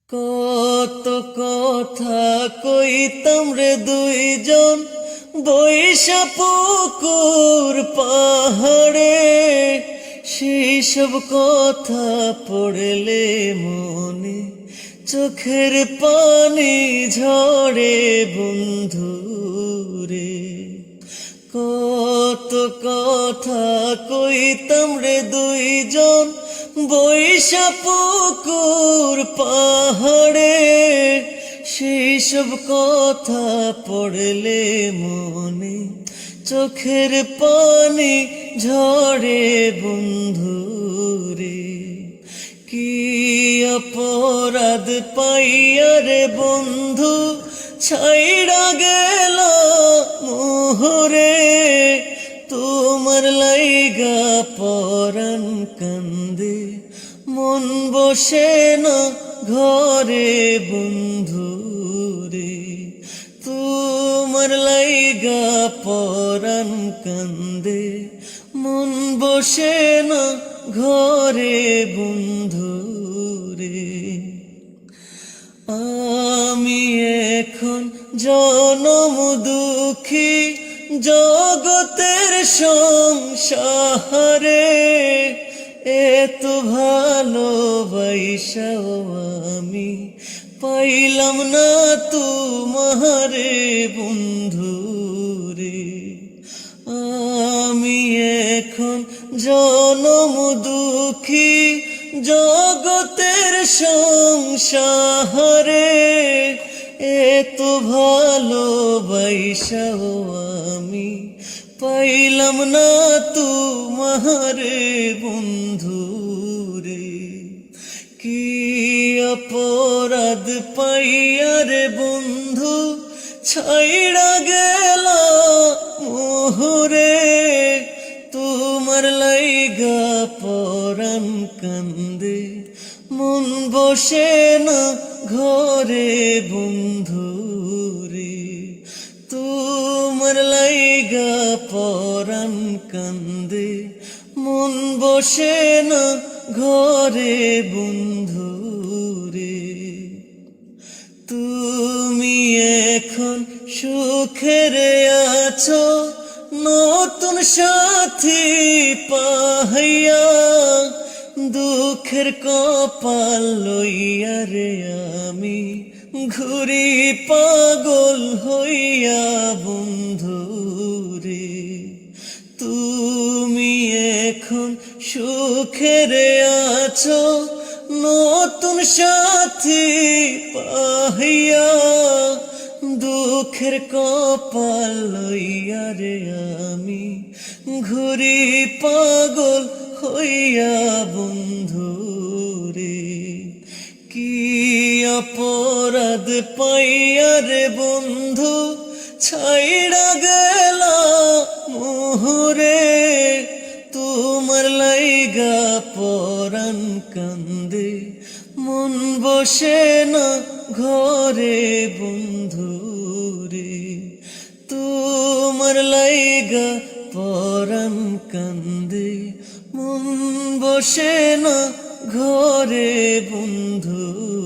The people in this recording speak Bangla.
কত কথা কইতাম রে দুইজন বৈশা পুকুর পাহাড়ে, সেই সব কথা পড়লে মনে চোখের পানি ঝরে বন্ধুরে। কত কথা কইতাম রে দুইজন বৈশা পুকুর পাহাড়ে, সেই সব কথা পড়লে মনে চোখের পানি ঝরে বন্ধুরে। কি অপরাধ পাইয়া রে বন্ধু ছাইড়া গেল মোহরে, তোমার লাইগা পরাণ কান্দে মন বসে না ঘরে বন্ধুরে। তোমার লাইগা পরাণ কান্দে মন বসে না ঘরে বন্ধুরে। আমি এখন জনম দুঃখী জগতের সংসারে, এত ভালোবাসাও আমি পাইলাম না তোমারে বন্ধুরে। আমি এখন জনম দুঃখী জগতের সংসারে, এত ভালোবাসাও আমি পাইলাম না তোমারে বন্ধুরে। কি অপরাধ পাইয়া রে বন্ধু ছাইড়া গেল মোহরে, তোমার লাইগা পরাণ কান্দে মন বসে না ঘরে বন্ধুরে। তোমার লাইগা পরাণ কান্দে মন বসে না ঘরে বন্ধুরে। তুমি এখন সুখেরে আছো নতুন সাথী পাইয়া, দুঃখের কপাল লইয়া রে আমি ঘুরি পাগল হইয়া বন্ধুরে। তুমি এখন সুখেরে আছো নতুন সাথী পাইয়া, দুঃখের কপাল লইয়া রে আমি ঘুরি পাগল হইয়া বন্ধুরে। কি অপরাধ পাইয়া রে বন্ধু ছাইড়া গেল মোহরে, তোমার লাইগা পরাণ কান্দে মন বসে না ঘরে বন্ধুরে। তোমার লাইগা পরাণ কান্দে মন বসে না ঘরে বন্ধুরে।